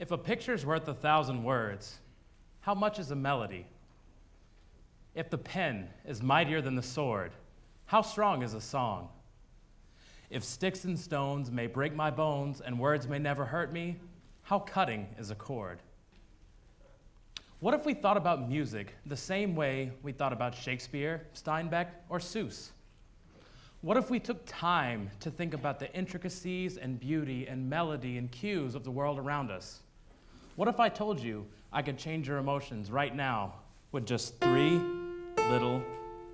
If a picture's worth 1,000 words, how much is a melody? If the pen is mightier than the sword, how strong is a song? If sticks and stones may break my bones and words may never hurt me, how cutting is a chord? What if we thought about music the same way we thought about Shakespeare, Steinbeck, or Seuss? What if we took time to think about the intricacies and beauty and melody and cues of the world around us? What if I told you I could change your emotions right now with just 3 little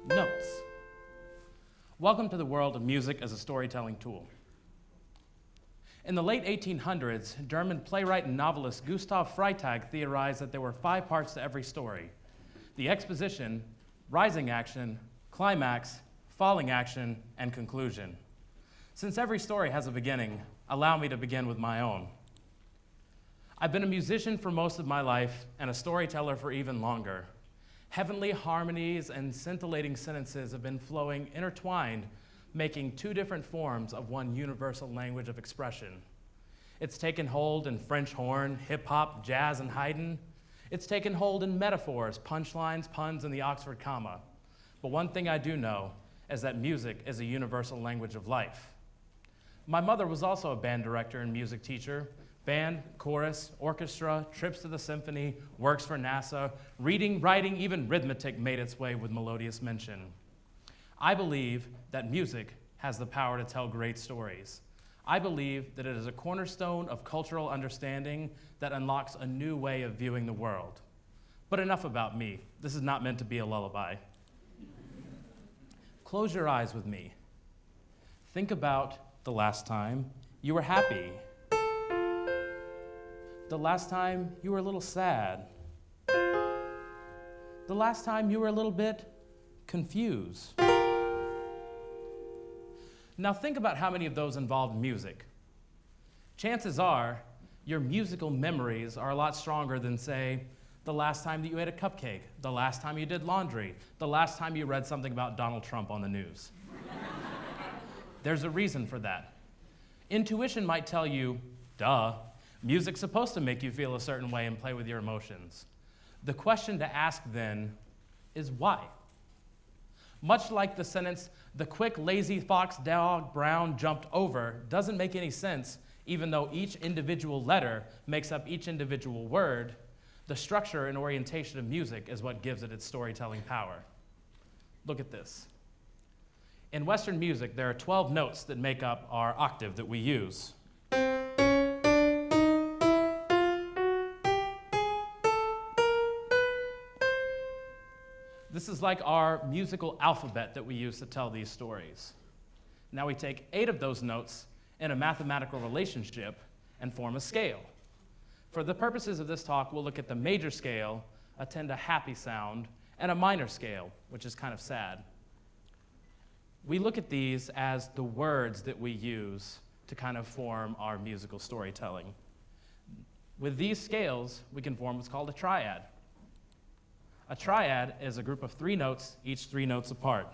notes? Welcome to the world of music as a storytelling tool. In the late 1800s, German playwright and novelist Gustav Freytag theorized that there were 5 parts to every story: the exposition, rising action, climax, falling action, and conclusion. Since every story has a beginning, allow me to begin with my own. I've been a musician for most of my life and a storyteller for even longer. Heavenly harmonies and scintillating sentences have been flowing intertwined, making 2 different forms of one universal language of expression. It's taken hold in French horn, hip-hop, jazz, and Haydn. It's taken hold in metaphors, punchlines, puns, and the Oxford comma. But one thing I do know is that music is a universal language of life. My mother was also a band director and music teacher. Band, chorus, orchestra, trips to the symphony, works for NASA, reading, writing, even arithmetic made its way with melodious mention. I believe that music has the power to tell great stories. I believe that it is a cornerstone of cultural understanding that unlocks a new way of viewing the world. But enough about me. This is not meant to be a lullaby. Close your eyes with me. Think about the last time you were happy. The last time you were a little sad. The last time you were a little bit confused. Now think about how many of those involved music. Chances are your musical memories are a lot stronger than, say, the last time that you ate a cupcake, the last time you did laundry, the last time you read something about Donald Trump on the news. There's a reason for that. Intuition might tell you, duh, music's supposed to make you feel a certain way and play with your emotions. The question to ask then is why? Much like the sentence, "the quick, lazy fox dog Brown jumped over," doesn't make any sense, even though each individual letter makes up each individual word. The structure and orientation of music is what gives it its storytelling power. Look at this. In Western music, there are 12 notes that make up our octave that we use. This is like our musical alphabet that we use to tell these stories. Now we take 8 of those notes in a mathematical relationship and form a scale. For the purposes of this talk, we'll look at the major scale, a happy sound, and a minor scale, which is kind of sad. We look at these as the words that we use to kind of form our musical storytelling. With these scales, we can form what's called a triad. A triad is a group of 3 notes, each 3 notes apart.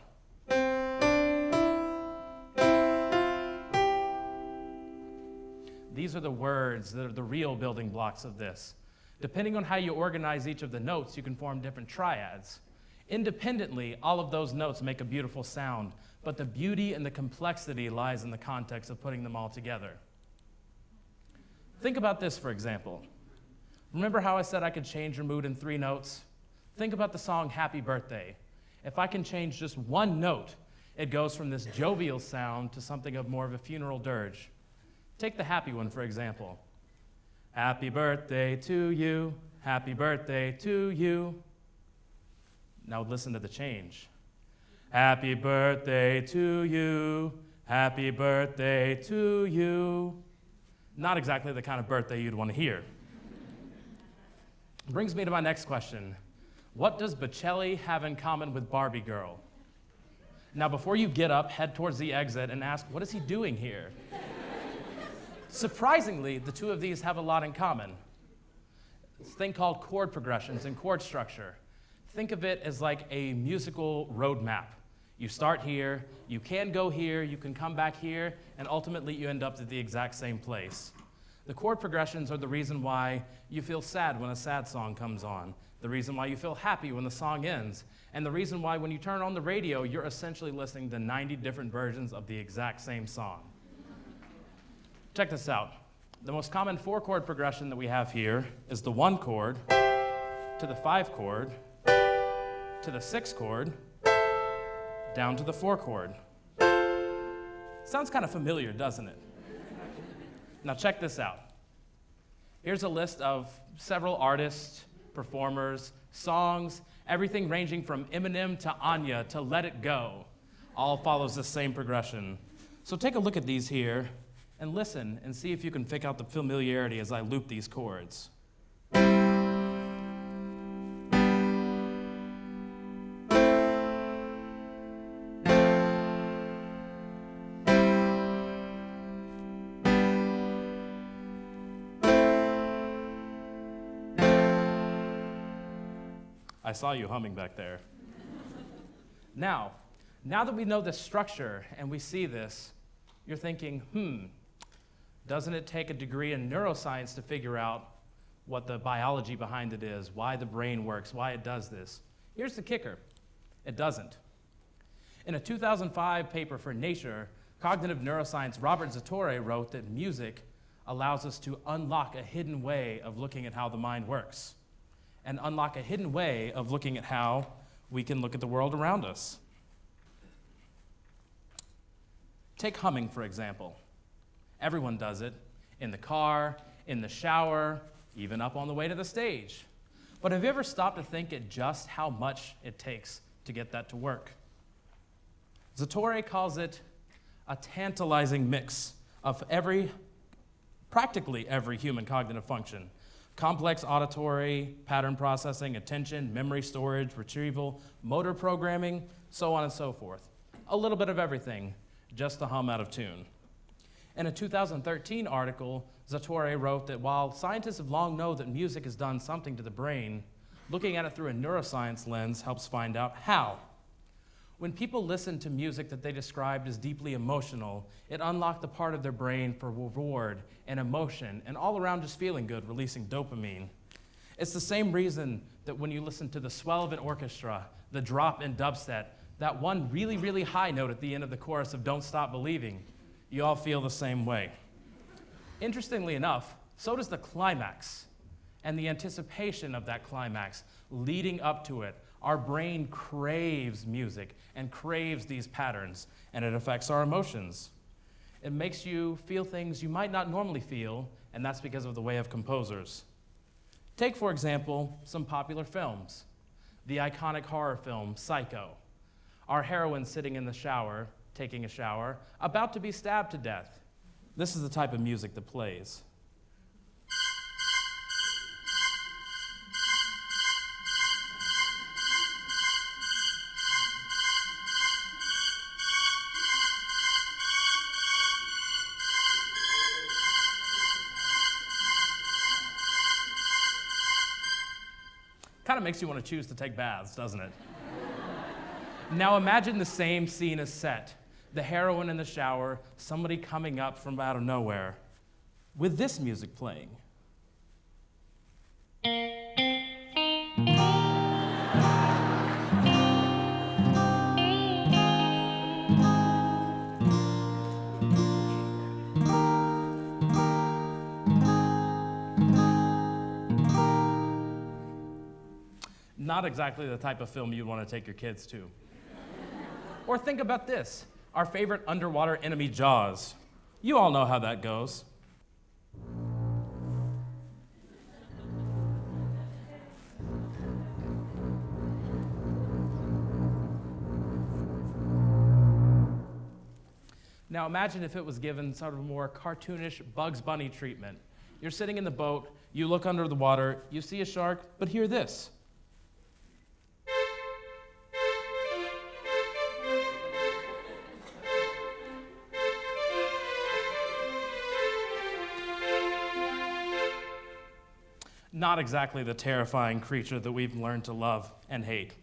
These are the words that are the real building blocks of this. Depending on how you organize each of the notes, you can form different triads. Independently, all of those notes make a beautiful sound, but the beauty and the complexity lies in the context of putting them all together. Think about this, for example. Remember how I said I could change your mood in 3 notes? Think about the song Happy Birthday. If I can change just 1 note, it goes from this jovial sound to something of more of a funeral dirge. Take the happy one, for example. Happy birthday to you, happy birthday to you. Now listen to the change. Happy birthday to you, happy birthday to you. Not exactly the kind of birthday you'd want to hear. Brings me to my next question. What does Bocelli have in common with Barbie Girl? Now, before you get up, head towards the exit and ask, what is he doing here? Surprisingly, the 2 of these have a lot in common. This thing called chord progressions and chord structure. Think of it as like a musical roadmap. You start here, you can go here, you can come back here, and ultimately you end up at the exact same place. The chord progressions are the reason why you feel sad when a sad song comes on, the reason why you feel happy when the song ends, and the reason why when you turn on the radio, you're essentially listening to 90 different versions of the exact same song. Check this out. The most common 4-chord progression that we have here is the 1 chord to the 5 chord to the 6 chord down to the 4 chord. Sounds kind of familiar, doesn't it? Now check this out. Here's a list of several artists, performers, songs, everything ranging from Eminem to Anya to Let It Go. All follows the same progression. So take a look at these here and listen and see if you can pick out the familiarity as I loop these chords. I saw you humming back there. Now that we know the structure and we see this, you're thinking, doesn't it take a degree in neuroscience to figure out what the biology behind it is, why the brain works, why it does this? Here's the kicker. It doesn't. In a 2005 paper for Nature, cognitive neuroscience Robert Zatorre wrote that music allows us to unlock a hidden way of looking at how the mind works, and unlock a hidden way of looking at how we can look at the world around us. Take humming, for example. Everyone does it, in the car, in the shower, even up on the way to the stage. But have you ever stopped to think at just how much it takes to get that to work? Zatorre calls it a tantalizing mix of practically every human cognitive function. Complex auditory, pattern processing, attention, memory storage, retrieval, motor programming, so on and so forth. A little bit of everything, just to hum out of tune. In a 2013 article, Zatorre wrote that while scientists have long known that music has done something to the brain, looking at it through a neuroscience lens helps find out how. When people listen to music that they described as deeply emotional, it unlocked the part of their brain for reward and emotion and all around just feeling good, releasing dopamine. It's the same reason that when you listen to the swell of an orchestra, the drop in dubstep, that one really, really high note at the end of the chorus of Don't Stop Believing, you all feel the same way. Interestingly enough, so does the climax and the anticipation of that climax leading up to it. Our brain craves music and craves these patterns, and it affects our emotions. It makes you feel things you might not normally feel, and that's because of the way of composers. Take, for example, some popular films. The iconic horror film, Psycho. Our heroine sitting in the shower, taking a shower, about to be stabbed to death. This is the type of music that plays. Kind of makes you want to choose to take baths, doesn't it? Now imagine the same scene is set. The heroine in the shower, somebody coming up from out of nowhere, with this music playing. Not exactly the type of film you'd want to take your kids to. Or think about this, our favorite underwater enemy, Jaws. You all know how that goes. Now imagine if it was given sort of a more cartoonish Bugs Bunny treatment. You're sitting in the boat, you look under the water, you see a shark, but hear this. Not exactly the terrifying creature that we've learned to love and hate.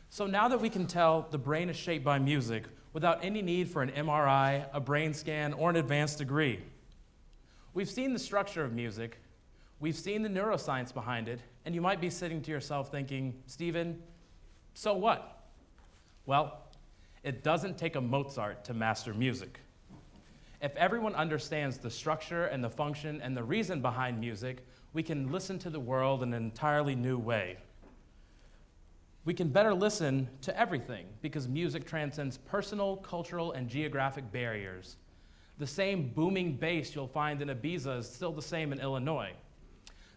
So now that we can tell the brain is shaped by music without any need for an MRI, a brain scan, or an advanced degree, We've seen the structure of music, we've seen the neuroscience behind it, and you might be sitting to yourself thinking, Stephen, so what? Well, it doesn't take a Mozart to master music. If everyone understands the structure and the function and the reason behind music, we can listen to the world in an entirely new way. We can better listen to everything because music transcends personal, cultural, and geographic barriers. The same booming bass you'll find in Ibiza is still the same in Illinois.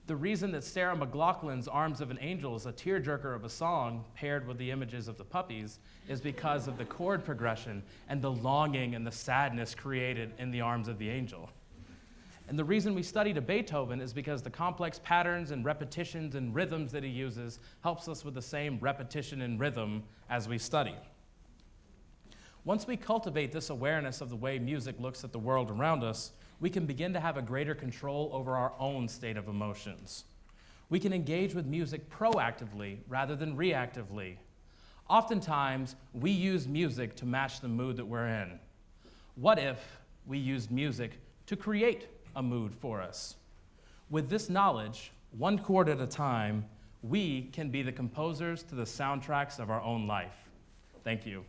The reason that Sarah McLachlan's Arms of an Angel is a tearjerker of a song paired with the images of the puppies is because of the chord progression and the longing and the sadness created in the arms of the angel. And the reason we studied a Beethoven is because the complex patterns and repetitions and rhythms that he uses helps us with the same repetition and rhythm as we study. Once we cultivate this awareness of the way music looks at the world around us, we can begin to have a greater control over our own state of emotions. We can engage with music proactively rather than reactively. Oftentimes, we use music to match the mood that we're in. What if we used music to create a mood for us? With this knowledge, one chord at a time, we can be the composers to the soundtracks of our own life. Thank you.